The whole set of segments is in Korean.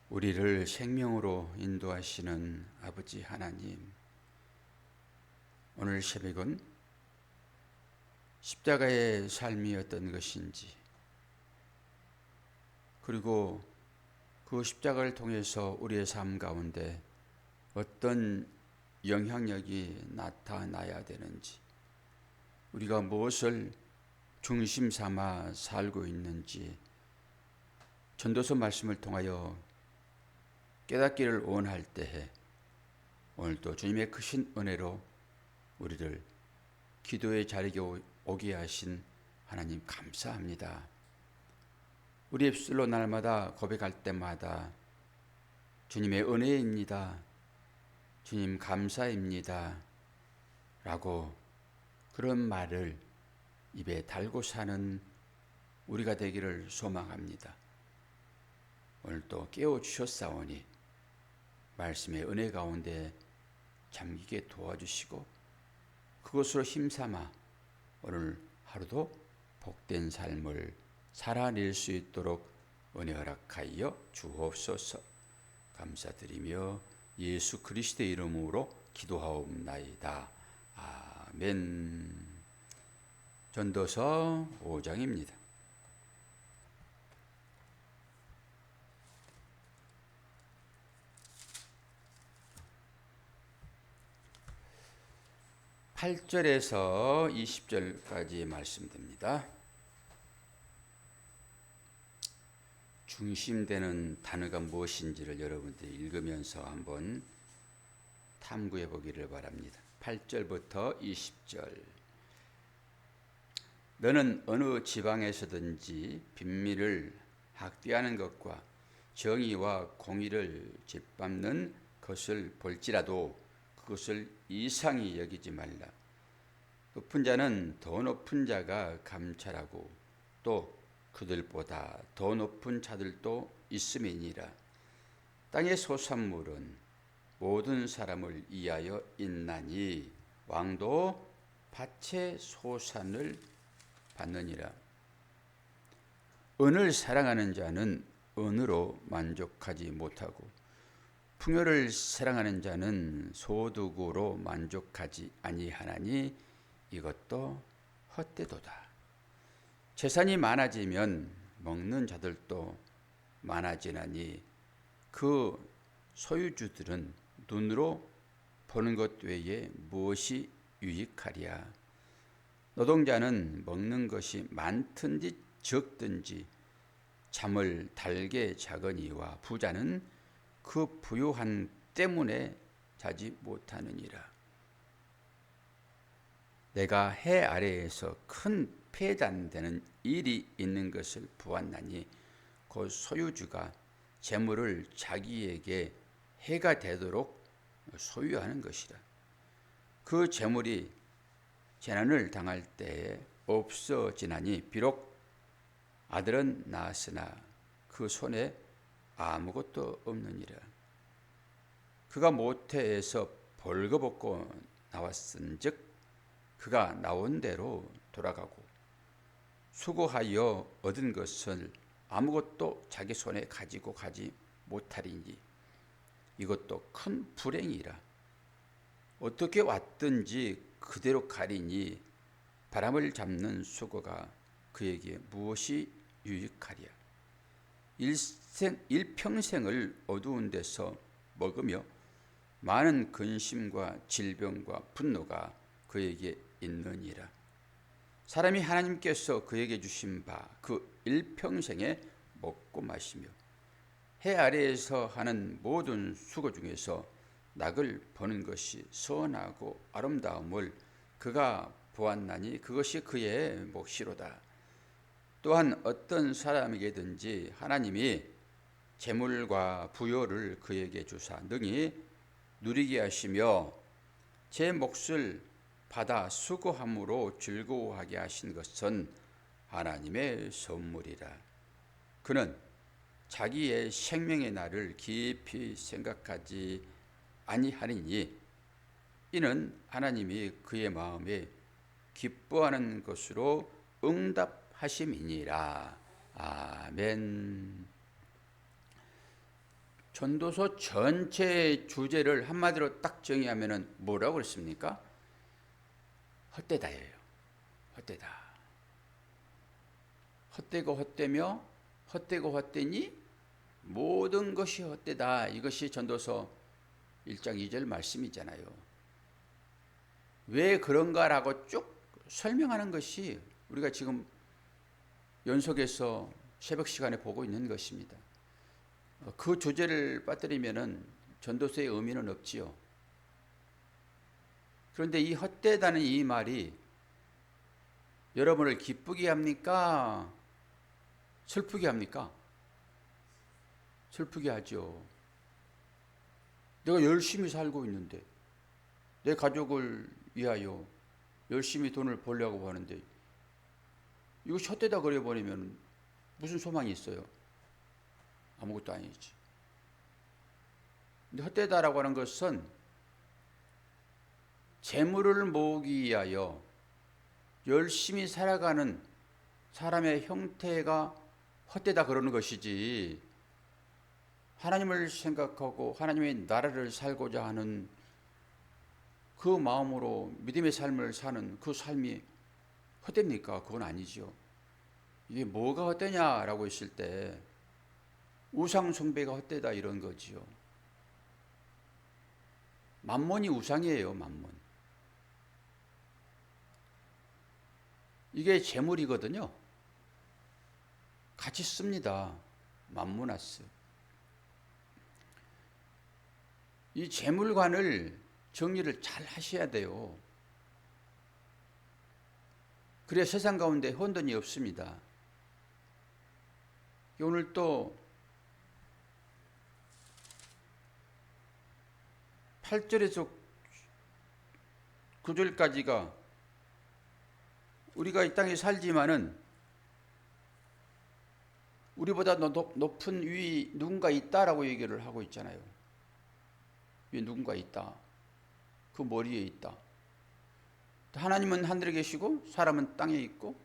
우리를 생명으로 인도하시는 아버지 하나님, 오늘 새벽은 십자가의 삶이 어떤 것인지, 그리고 그 십자가를 통해서 우리의 삶 가운데 어떤 영향력이 나타나야 되는지, 우리가 무엇을 중심 삼아 살고 있는지 전도서 말씀을 통하여 깨닫기를 원할 때에 오늘도 주님의 크신 은혜로 우리를 기도의 자리에 오게 하신 하나님 감사합니다. 우리 입술로 날마다 고백할 때마다 주님의 은혜입니다, 주님 감사입니다 라고 그런 말을 입에 달고 사는 우리가 되기를 소망합니다. 오늘도 깨워주셨사오니 말씀의 은혜 가운데 잠기게 도와주시고 그것으로 힘삼아 오늘 하루도 복된 삶을 살아낼 수 있도록 은혜 허락하여 주옵소서. 감사드리며 예수 그리스도의 이름으로 기도하옵나이다. 아멘. 전도서 5장입니다. (8절에서) (20절까지) 말씀됩니다. 중심되는 단어가 무엇인지를 여러분들이 읽으면서 한번 탐구해 보기를 바랍니다. 8절부터 20절. 너는 어느 지방에서든지 빈민을 학대하는 것과 정의와 공의를 짓밟는 것을 볼지라도 그것을 이상히 여기지 말라. 높은 자는 더 높은 자가 감찰하고 또 그들보다 더 높은 자들도 있음이니라. 땅의 소산물은 모든 사람을 위하여 있나니 왕도 밭의 소산을 받느니라. 은을 사랑하는 자는 은으로 만족하지 못하고 풍요를 사랑하는 자는 소득으로 만족하지 아니하나니 이것도 헛되도다. 재산이 많아지면 먹는 자들도 많아지나니 그 소유주들은 눈으로 보는 것 외에 무엇이 유익하랴. 노동자는 먹는 것이 많든지 적든지 잠을 달게 자거니와 부자는 그 부유한 때문에 자지 못하느니라. 내가 해 아래에서 큰 폐단되는 일이 있는 것을 보았나니 그 소유주가 재물을 자기에게 해가 되도록 소유하는 것이라. 그 재물이 재난을 당할 때에 없어지나니 비록 아들은 낳았으나 그 손에 아무것도 없느니라. 그가 모태에서 벌거벗고 나왔은즉 그가 나온 대로 돌아가고 수고하여 얻은 것을 아무것도 자기 손에 가지고 가지 못하리니 이것도 큰 불행이라. 어떻게 왔든지 그대로 가리니 바람을 잡는 수고가 그에게 무엇이 유익하랴. 일평생을 어두운 데서 먹으며 많은 근심과 질병과 분노가 그에게 있느니라. 사람이 하나님께서 그에게 주신 바 그 일평생에 먹고 마시며 해 아래에서 하는 모든 수고 중에서 낙을 버는 것이 선하고 아름다움을 그가 보았나니 그것이 그의 몫이로다. 또한 어떤 사람에게든지 하나님이 재물과 부요를 그에게 주사 능히 누리게 하시며 제 몫을 받아 수고함으로 즐거워하게 하신 것은 하나님의 선물이라. 그는 자기의 생명의 날을 깊이 생각하지 아니하리니 이는 하나님이 그의 마음에 기뻐하는 것으로 응답하심이니라. 아멘. 전도서 전체의 주제를 한마디로 딱 정의하면 뭐라고 그랬습니까? 헛되다예요. 헛되다. 헛되고 헛되며 헛되고 헛되니 모든 것이 헛되다. 이것이 전도서 1장 2절 말씀이잖아요. 왜 그런가라고 쭉 설명하는 것이 우리가 지금 연속해서 새벽 시간에 보고 있는 것입니다. 그 주제를 빠뜨리면은 전도서의 의미는 없지요. 그런데 이 헛되다는 이 말이 여러분을 기쁘게 합니까? 슬프게 합니까? 슬프게 하죠. 내가 열심히 살고 있는데 내 가족을 위하여 열심히 돈을 벌려고 하는데 이것이 헛되다 그려버리면 무슨 소망이 있어요? 아무것도 아니지. 근데 헛되다라고 하는 것은 재물을 모으기 위하여 열심히 살아가는 사람의 형태가 헛되다 그러는 것이지, 하나님을 생각하고 하나님의 나라를 살고자 하는 그 마음으로 믿음의 삶을 사는 그 삶이 헛됩니까? 그건 아니죠. 이게 뭐가 헛되냐라고 했을 때 우상 숭배가 헛되다 이런 거지요. 만몬이 우상이에요. 만몬. 이게 재물이거든요. 같이 씁니다. 만무나스. 이 재물관을 정리를 잘 하셔야 돼요. 그래야 세상 가운데 혼돈이 없습니다. 오늘 또 8절에서 9절까지가 우리가 이 땅에 살지만은 우리보다 높은 위 누군가 있다라고 얘기를 하고 있잖아요. 위에 누군가 있다. 그 머리에 있다. 하나님은 하늘에 계시고 사람은 땅에 있고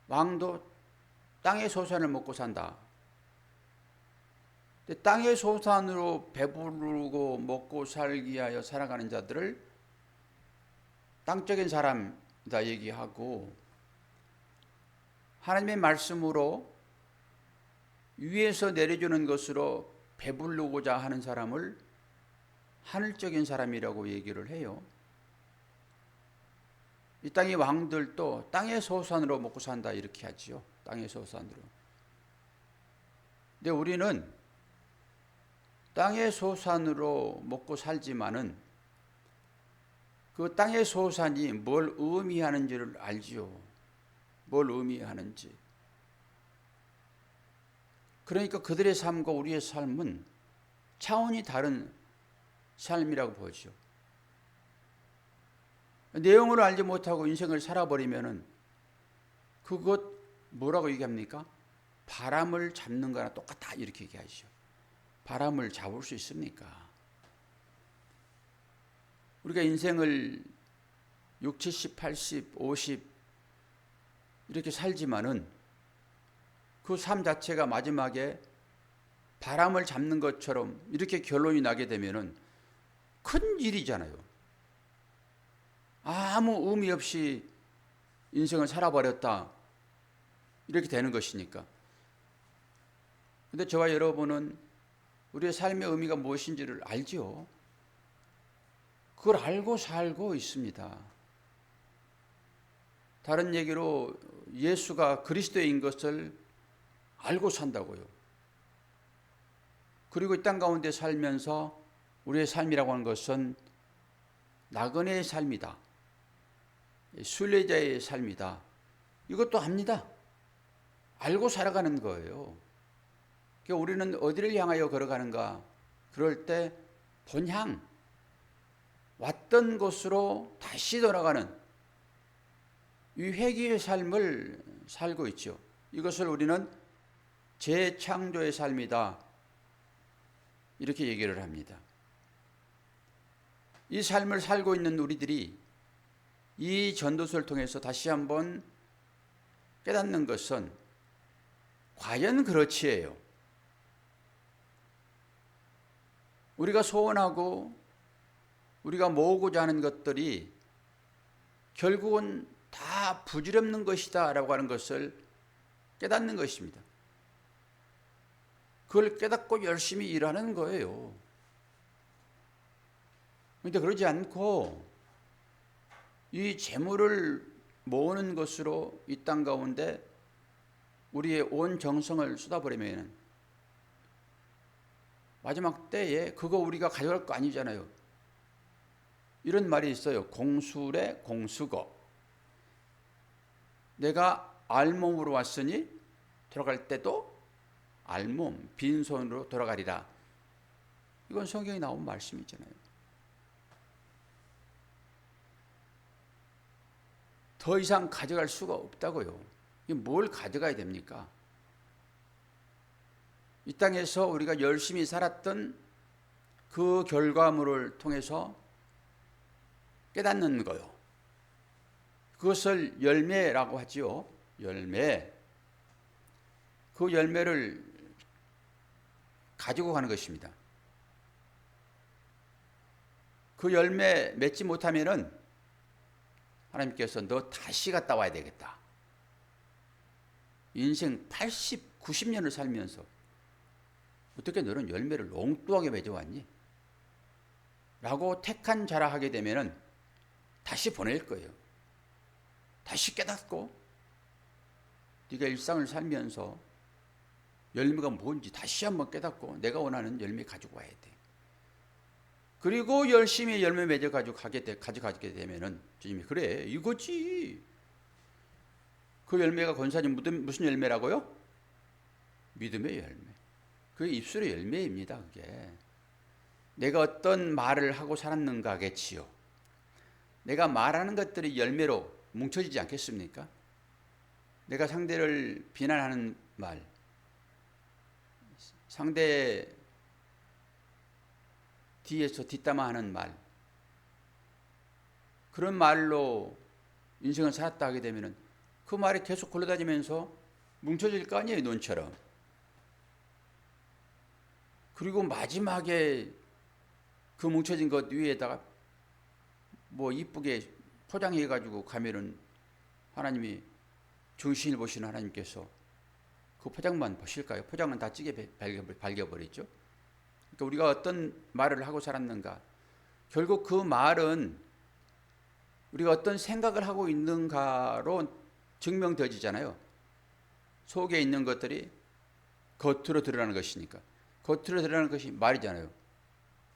왕도 땅의 소산을 먹고 산다. 땅의 소산으로 배부르고 먹고 살기 위하여 살아가는 자들을 땅적인 사람이다 얘기하고, 하나님의 말씀으로 위에서 내려주는 것으로 배부르고자 하는 사람을 하늘적인 사람이라고 얘기를 해요. 이 땅의 왕들도 땅의 소산으로 먹고 산다 이렇게 하지요. 땅의 소산으로. 근데 우리는 땅의 소산으로 먹고 살지만은 그 땅의 소산이 뭘 의미하는지를 알지요. 뭘 의미하는지. 그러니까 그들의 삶과 우리의 삶은 차원이 다른 삶이라고 보죠. 내용을 알지 못하고 인생을 살아버리면은 그것 뭐라고 얘기합니까? 바람을 잡는 거나 똑같다 이렇게 얘기하죠. 바람을 잡을 수 있습니까? 우리가 인생을 60, 70, 80, 50 이렇게 살지만은 그 삶 자체가 마지막에 바람을 잡는 것처럼 이렇게 결론이 나게 되면은 큰 일이잖아요. 아무 의미 없이 인생을 살아버렸다 이렇게 되는 것이니까. 근데 저와 여러분은 우리의 삶의 의미가 무엇인지를 알죠. 그걸 알고 살고 있습니다. 다른 얘기로 예수가 그리스도인 것을 알고 산다고요. 그리고 이 땅 가운데 살면서 우리의 삶이라고 하는 것은 나그네의 삶이다. 순례자의 삶이다. 이것도 압니다. 알고 살아가는 거예요. 그러니까 우리는 어디를 향하여 걸어가는가? 그럴 때 본향, 왔던 곳으로 다시 돌아가는 이 회개의 삶을 살고 있죠. 이것을 우리는 재창조의 삶이다 이렇게 얘기를 합니다. 이 삶을 살고 있는 우리들이 이 전도서를 통해서 다시 한번 깨닫는 것은 과연 그렇지예요. 우리가 소원하고 우리가 모으고자 하는 것들이 결국은 다 부질없는 것이다 라고 하는 것을 깨닫는 것입니다. 그걸 깨닫고 열심히 일하는 거예요. 그런데 그러지 않고 이 재물을 모으는 것으로 이 땅 가운데 우리의 온 정성을 쏟아버리면 마지막 때에 그거 우리가 가져갈 거 아니잖아요. 이런 말이 있어요. 공술의 공수거. 내가 알몸으로 왔으니 돌아갈 때도 알몸, 빈손으로 돌아가리라. 이건 성경에 나온 말씀이잖아요. 더 이상 가져갈 수가 없다고요. 뭘 가져가야 됩니까? 이 땅에서 우리가 열심히 살았던 그 결과물을 통해서 깨닫는 거요. 그것을 열매라고 하지요. 열매. 그 열매를 가지고 가는 것입니다. 그 열매 맺지 못하면은 하나님께서 너 다시 갔다 와야 되겠다. 인생 80, 90년을 살면서 어떻게 너는 열매를 롱뚜하게 맺어왔니? 라고 택한 자라 하게 되면은 다시 보낼 거예요. 다시 깨닫고 네가 일상을 살면서 열매가 뭔지 다시 한번 깨닫고 내가 원하는 열매 가지고 와야 돼. 그리고 열심히 열매 맺어 가져가게 되면은 주님이 그래 이거지. 그 열매가 권사님 무슨 열매라고요? 믿음의 열매. 그게 입술의 열매입니다. 그게 내가 어떤 말을 하고 살았는가겠지요. 내가 말하는 것들이 열매로 뭉쳐지지 않겠습니까? 내가 상대를 비난하는 말, 상대 뒤에서 뒷담화하는 말, 그런 말로 인생을 살았다 하게 되면 그 말이 계속 굴러다니면서 뭉쳐질 거 아니에요, 논처럼. 그리고 마지막에 그 뭉쳐진 것 위에다가 뭐 이쁘게 포장해 가지고 가면은 하나님이 중신을 보시는 하나님께서 그 포장만 보실까요? 포장은 다 찌게 발겨버리죠. 그러니까 우리가 어떤 말을 하고 살았는가, 결국 그 말은 우리가 어떤 생각을 하고 있는가로 증명되어지잖아요. 속에 있는 것들이 겉으로 드러나는 것이니까. 겉으로 드러나는 것이 말이잖아요.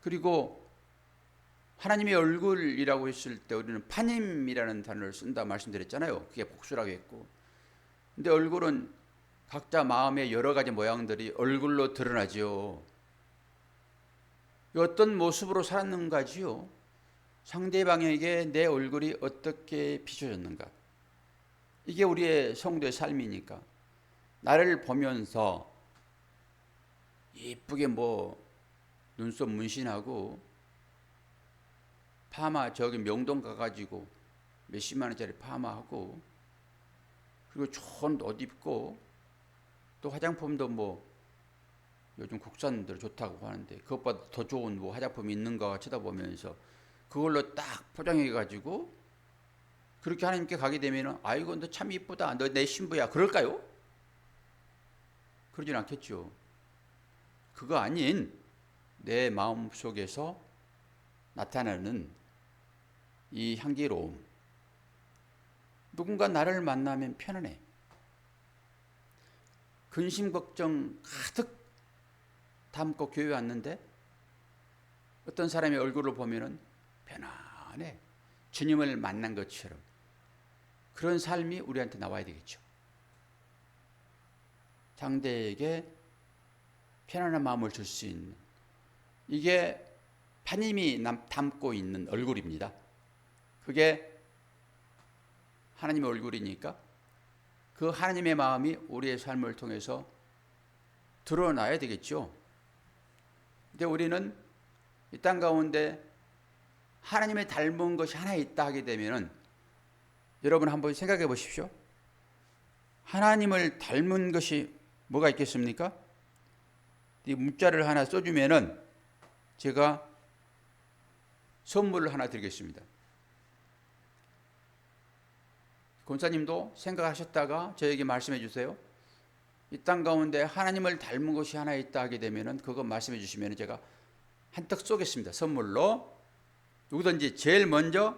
그리고 하나님의 얼굴이라고 했을 때 우리는 파님이라는 단어를 쓴다 말씀드렸잖아요. 그게 복수라고 했고. 근데 얼굴은 각자 마음의 여러 가지 모양들이 얼굴로 드러나지요. 어떤 모습으로 살았는가지요. 상대방에게 내 얼굴이 어떻게 비춰졌는가. 이게 우리의 성도의 삶이니까. 나를 보면서 예쁘게 뭐 눈썹 문신하고 파마 저기 명동 가가지고 몇십만 원짜리 파마하고 그리고 좋은 옷 입고 또 화장품도 뭐 요즘 국산들 좋다고 하는데 그것보다 더 좋은 뭐 화장품이 있는가 쳐다보면서 그걸로 딱 포장해 가지고 그렇게 하나님께 가게 되면 아이고 너 참 이쁘다 너 내 신부야 그럴까요? 그러진 않겠죠. 그거 아닌 내 마음 속에서 나타나는 이 향기로움. 누군가 나를 만나면 편안해. 근심 걱정 가득 담고 교회 왔는데 어떤 사람의 얼굴을 보면은 편안해. 주님을 만난 것처럼. 그런 삶이 우리한테 나와야 되겠죠. 상대에게 편안한 마음을 줄 수 있는 이게 하나님이 담고 있는 얼굴입니다. 그게 하나님의 얼굴이니까 그 하나님의 마음이 우리의 삶을 통해서 드러나야 되겠죠. 근데 우리는 이 땅 가운데 하나님의 닮은 것이 하나 있다 하게 되면은 여러분 한번 생각해 보십시오. 하나님을 닮은 것이 뭐가 있겠습니까? 이 문자를 하나 써주면은 제가 선물을 하나 드리겠습니다. 권사님도 생각하셨다가 저에게 말씀해 주세요. 이 땅 가운데 하나님을 닮은 것이 하나 있다 하게 되면은 그거 말씀해 주시면 제가 한턱 쏘겠습니다. 선물로. 누구든지 제일 먼저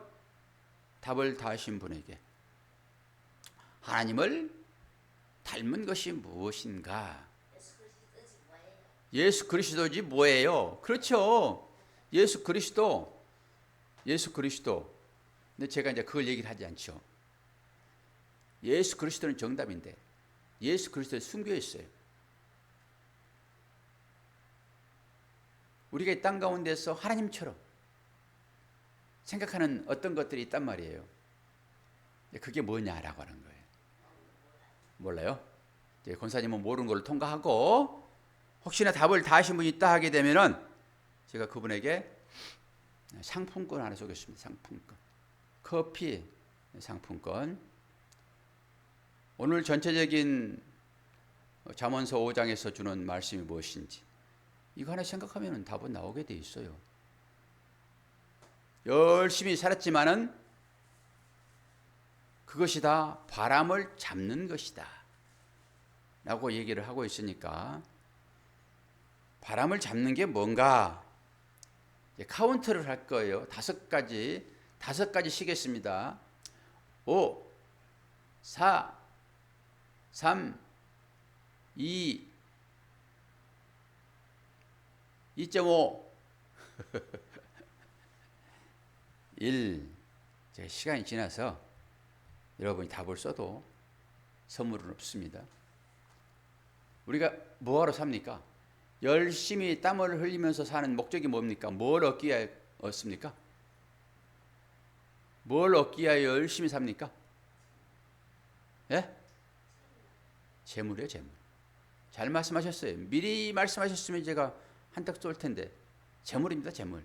답을 다 하신 분에게 하나님을 닮은 것이 무엇인가? 예수 그리스도지 뭐예요? 그렇죠. 예수 그리스도. 근데 제가 이제 그걸 얘기를 하지 않죠. 예수 그리스도는 정답인데 예수 그리스도에 숨겨 있어요. 우리가 이 땅 가운데서 하나님처럼 생각하는 어떤 것들이 있단 말이에요. 그게 뭐냐라고 하는 거예요. 몰라요? 권사님은 모르는 걸 통과하고 혹시나 답을 다 하신 분이 있다 하게 되면은 제가 그분에게 상품권 하나 쏘겠습니다. 상품권. 커피 상품권. 오늘 전체적인 잠언서 5장에서 주는 말씀이 무엇인지 이거 하나 생각하면 답은 나오게 돼 있어요. 열심히 살았지만은 그것이 다 바람을 잡는 것이다 라고 얘기를 하고 있으니까 바람을 잡는 게 뭔가 카운트를 할 거예요. 다섯 가지 시겠습니다. 5, 4, 3, 2, 2.5, 1. 제가 시간이 지나서 여러분이 답을 써도 선물은 없습니다. 우리가 뭐하러 삽니까? 열심히 땀을 흘리면서 사는 목적이 뭡니까? 뭘 얻기 위하여 얻습니까? 뭘 얻기 위하여 열심히 삽니까? 예? 재물이요, 재물. 잘 말씀하셨어요. 미리 말씀하셨으면 제가 한턱 쏠 텐데 재물입니다, 재물.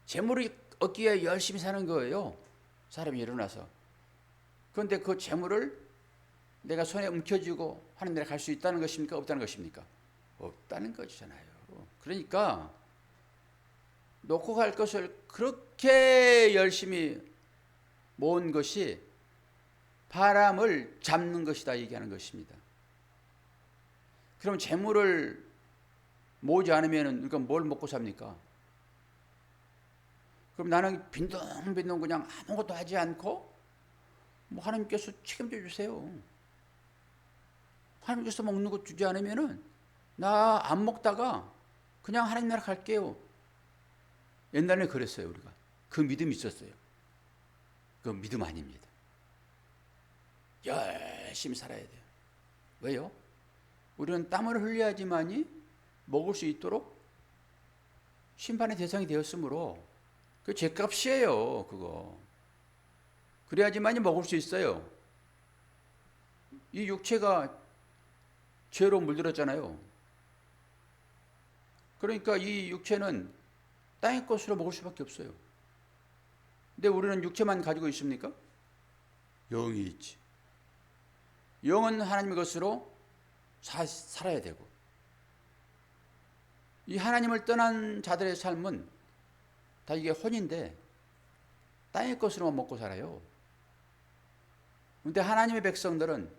재물을 얻기 위해 열심히 사는 거예요. 사람이 일어나서. 그런데 그 재물을 내가 손에 움켜쥐고 하는 데를 갈 수 있다는 것입니까? 없다는 것입니까? 없다는 거잖아요. 그러니까 놓고 갈 것을 그렇게 열심히 모은 것이 바람을 잡는 것이다 얘기하는 것입니다. 그럼 재물을 모으지 않으면 그러니까 뭘 먹고 삽니까? 그럼 나는 빈둥빈둥 그냥 아무것도 하지 않고 뭐 하나님께서 책임져 주세요. 하나님께서 먹는 것 주지 않으면은 나 안 먹다가 그냥 하나님 나라 갈게요. 옛날에 그랬어요, 우리가. 그 믿음이 있었어요. 그 믿음 아닙니다. 열심히 살아야 돼요. 왜요? 우리는 땀을 흘려야지만이 먹을 수 있도록 심판의 대상이 되었으므로 그 죄값이에요, 그거. 그래야지만이 먹을 수 있어요. 이 육체가 죄로 물들었잖아요. 그러니까 이 육체는 땅의 것으로 먹을 수밖에 없어요. 근데 우리는 육체만 가지고 있습니까? 영이 있지. 영은 하나님의 것으로 살아야 되고 이 하나님을 떠난 자들의 삶은 다 이게 혼인데 땅의 것으로만 먹고 살아요. 그런데 하나님의 백성들은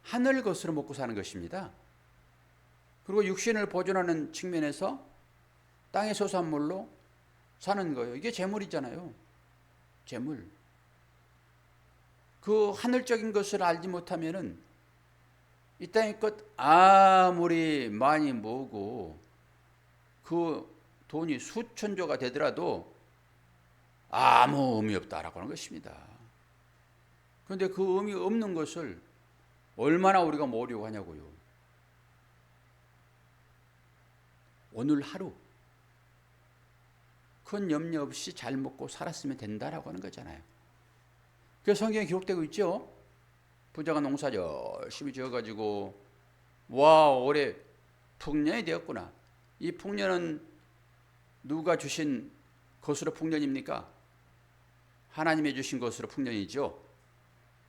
하늘 것으로 먹고 사는 것입니다. 그리고 육신을 보존하는 측면에서 땅의 소산물로 사는 거예요. 이게 재물이잖아요. 재물. 그 하늘적인 것을 알지 못하면은 이 땅의 것 아무리 많이 모으고 그 돈이 수천조가 되더라도 아무 의미 없다라고 하는 것입니다. 그런데 그 의미 없는 것을 얼마나 우리가 모으려고 하냐고요. 오늘 하루 큰 염려 없이 잘 먹고 살았으면 된다라고 하는 거잖아요. 그래서 성경에 기록되고 있죠. 부자가 농사 열심히 지어가지고 와 올해 풍년이 되었구나. 이 풍년은 누가 주신 것으로 풍년입니까? 하나님이 주신 것으로 풍년이죠.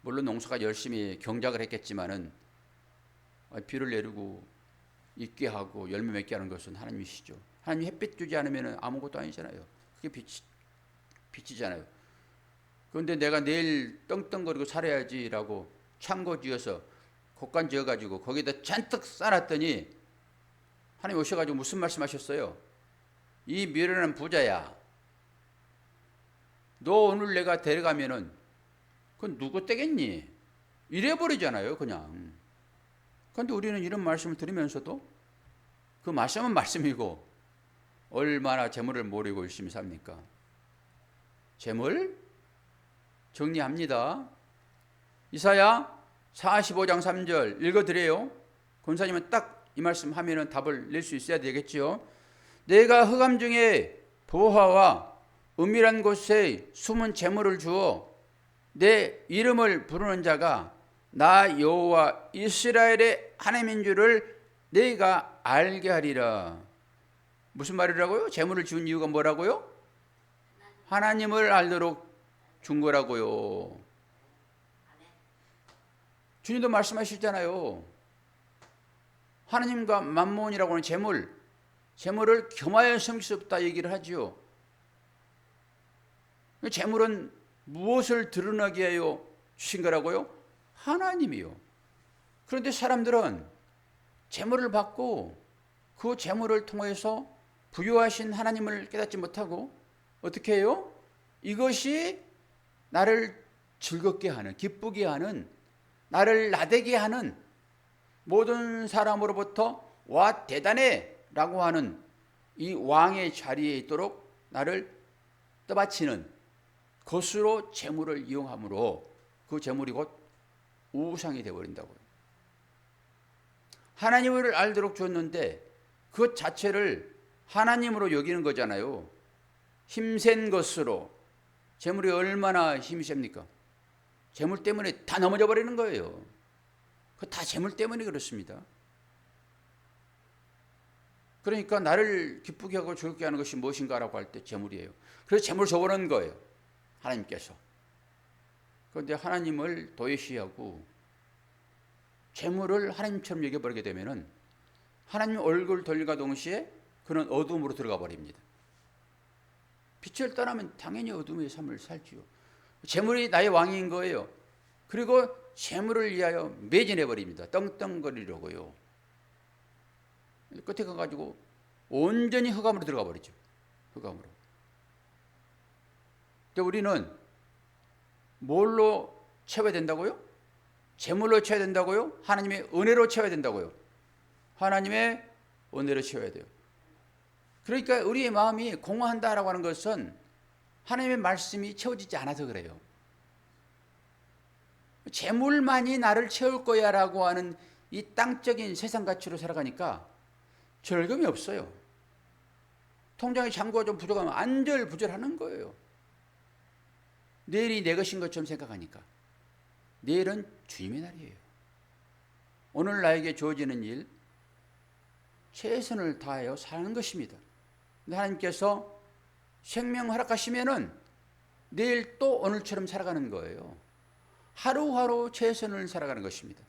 물론 농사가 열심히 경작을 했겠지만은 비를 내리고 있게 하고 열매 맺게 하는 것은 하나님이시죠. 하나님 햇빛 주지 않으면 아무것도 아니잖아요. 그게 빛이잖아요. 그런데 내가 내일 떵떵거리고 살아야지라고 창고 지어서 곡간 지어가지고 거기다 잔뜩 쌓았더니 하나님 오셔가지고 무슨 말씀하셨어요? 이 미련한 부자야, 너 오늘 내가 데려가면은 그건 누구 떼겠니? 이래버리잖아요, 그냥. 그런데 우리는 이런 말씀을 들으면서도 그 말씀은 말씀이고 얼마나 재물을 모르고 열심히 삽니까? 재물 정리합니다. 이사야 45장 3절 읽어드려요. 권사님은 딱 이 말씀 하면은 답을 낼 수 있어야 되겠지요. 내가 흑암 중에 보화와 은밀한 곳에 숨은 재물을 주어 내 이름을 부르는 자가 나 여호와 이스라엘의 하나님인 줄을 내가 알게 하리라. 무슨 말이라고요? 재물을 준 이유가 뭐라고요? 하나님을 알도록 준 거라고요. 주님도 말씀하셨잖아요. 하나님과 만몬이라고 하는 재물을 겸하여 섬길 수 없다 얘기를 하지요. 재물은 무엇을 드러나게 하여 주신 거라고요? 하나님이요. 그런데 사람들은 재물을 받고 그 재물을 통해서 부유하신 하나님을 깨닫지 못하고 어떻게 해요? 이것이 나를 즐겁게 하는, 기쁘게 하는, 나를 나대게 하는, 모든 사람으로부터 와 대단해 라고 하는 이 왕의 자리에 있도록 나를 떠받치는 것으로 재물을 이용함으로 그 재물이 곧 우상이 되어버린다고요. 하나님을 알도록 줬는데 그 자체를 하나님으로 여기는 거잖아요. 힘센 것으로. 재물이 얼마나 힘이 셉니까? 재물 때문에 다 넘어져 버리는 거예요. 그 다 재물 때문에 그렇습니다. 그러니까 나를 기쁘게 하고 즐겁게 하는 것이 무엇인가라고 할 때 재물이에요. 그래서 재물을 줘버리는 거예요, 하나님께서. 그런데 하나님을 도외시하고 재물을 하나님처럼 여겨버리게 되면은 하나님 얼굴 돌림과 동시에 그는 어둠으로 들어가 버립니다. 빛을 떠나면 당연히 어둠의 삶을 살지요. 재물이 나의 왕인 거예요. 그리고 재물을 위하여 매진해 버립니다. 떵떵거리려고요. 끝에 가가지고 온전히 흑암으로 들어가 버리죠. 흑암으로. 근데 우리는 뭘로 채워야 된다고요? 재물로 채워야 된다고요? 하나님의 은혜로 채워야 된다고요? 하나님의 은혜로 채워야 돼요. 그러니까 우리의 마음이 공허한다라고 하는 것은 하나님의 말씀이 채워지지 않아서 그래요. 재물만이 나를 채울 거야 라고 하는 이 땅적인 세상 가치로 살아가니까 즐거움이 없어요. 통장에 잔고가 좀 부족하면 안절부절하는 거예요. 내일이 내 것인 것처럼 생각하니까. 내일은 주님의 날이에요. 오늘 나에게 주어지는 일, 최선을 다하여 사는 것입니다. 하나님께서 생명 허락하시면은 내일 또 오늘처럼 살아가는 거예요. 하루하루 최선을 살아가는 것입니다.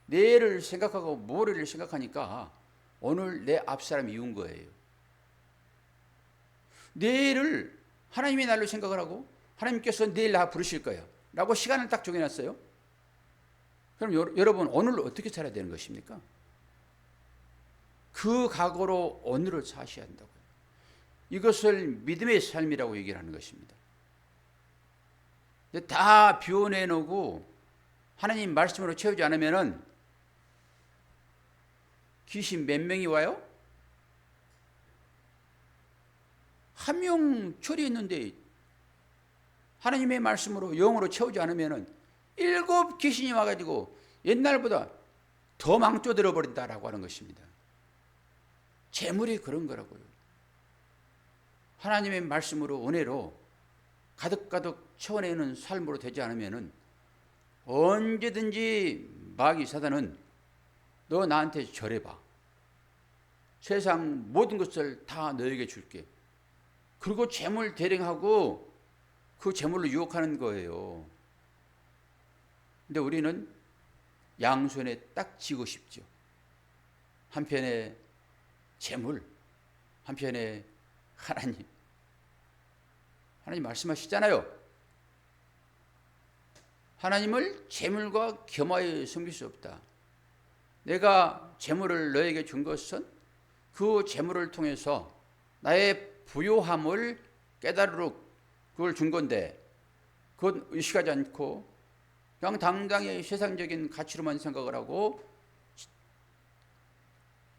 내일을 생각하고 모레를 생각하니까 오늘 내 앞사람이 이운 거예요. 내일을 하나님의 날로 생각을 하고 하나님께서 내일 나 부르실 거야 라고 시간을 딱 정해놨어요. 그럼 여러분 오늘 어떻게 살아야 되는 것입니까? 그 각오로 오늘을 사셔야 한다고요. 이것을 믿음의 삶이라고 얘기를 하는 것입니다. 다 비워내놓고 하나님 말씀으로 채우지 않으면은 귀신 몇 명이 와요? 한 명 처리했는데 하나님의 말씀으로 영으로 채우지 않으면은 7 귀신이 와가지고 옛날보다 더 망조들어 버린다라고 하는 것입니다. 재물이 그런 거라고요. 하나님의 말씀으로 은혜로 가득가득 채워내는 삶으로 되지 않으면은 언제든지 마귀 사단은 너 나한테 절해봐. 세상 모든 것을 다 너에게 줄게. 그리고 재물 대령하고 그 재물로 유혹하는 거예요. 근데 우리는 양손에 딱 쥐고 싶죠. 한편에 재물, 한편에 하나님 말씀하시잖아요. 하나님을 재물과 겸하여 섬길 수 없다. 내가 재물을 너에게 준 것은 그 재물을 통해서 나의 부요함을 깨달도록 그걸 준 건데, 그건 의식하지 않고 그냥 당당히 세상적인 가치로만 생각을 하고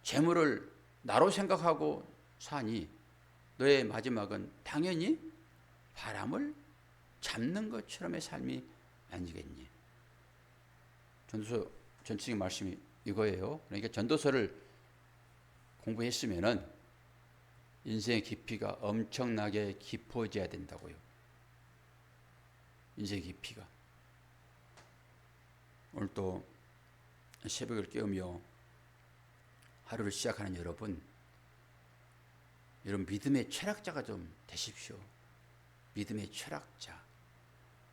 재물을 나로 생각하고 사니 너의 마지막은 당연히 바람을 잡는 것처럼의 삶이 아니겠니? 전도서 전체적인 말씀이 이거예요. 그러니까 전도서를 공부했으면은 인생의 깊이가 엄청나게 깊어져야 된다고요. 인생의 깊이가. 오늘 또 새벽을 깨우며 하루를 시작하는 여러분 믿음의 철학자가 좀 되십시오. 믿음의 철학자.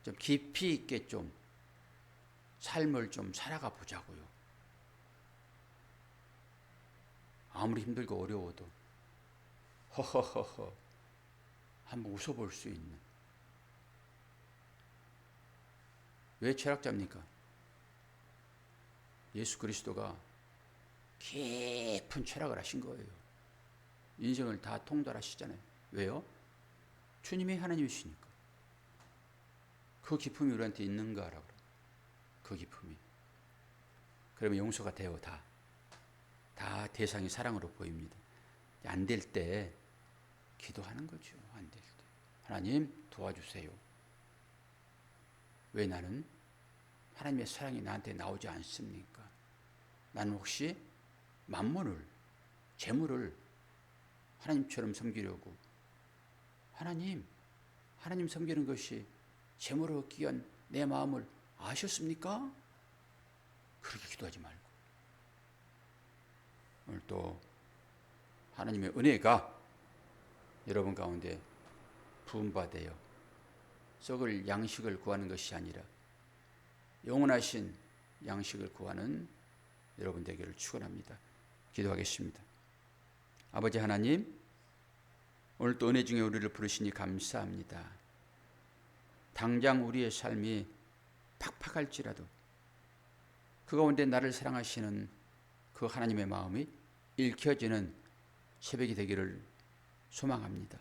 좀 깊이 있게 좀 삶을 좀 살아가 보자고요. 아무리 힘들고 어려워도 허허허허 한번 웃어볼 수 있는. 왜 철학자입니까? 예수 그리스도가 깊은 철학을 하신 거예요. 인생을 다 통달하시잖아요. 왜요? 주님이 하나님이시니까. 그 기쁨이 우리한테 있는가라고. 그 기쁨이. 그러면 용서가 돼요. 다 대상이 사랑으로 보입니다. 안 될 때 기도하는 거죠. 안 될 때. 하나님 도와주세요. 왜 나는 하나님의 사랑이 나한테 나오지 않습니까? 나는 혹시 만몬을, 재물을 하나님처럼 섬기려고, 하나님 섬기는 것이 재물을 얻기 위한 내 마음을 아셨습니까? 그렇게 기도하지 말고, 오늘 또 하나님의 은혜가 여러분 가운데 부음받아요. 썩을 양식을 구하는 것이 아니라 영원하신 양식을 구하는 여러분 되기를 축원합니다. 기도하겠습니다. 아버지 하나님, 오늘 또 은혜 중에 우리를 부르시니 감사합니다. 당장 우리의 삶이 팍팍할지라도 그 가운데 나를 사랑하시는 그 하나님의 마음이 읽혀지는 새벽이 되기를 소망합니다.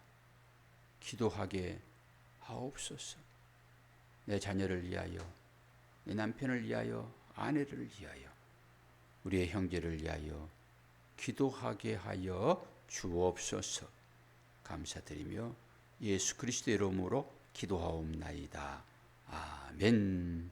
기도하게 하옵소서. 내 자녀를 위하여, 내 남편을 위하여, 아내를 위하여, 우리의 형제를 위하여 기도하게 하여 주옵소서. 감사드리며 예수 그리스도의 이름으로 기도하옵나이다. 아멘.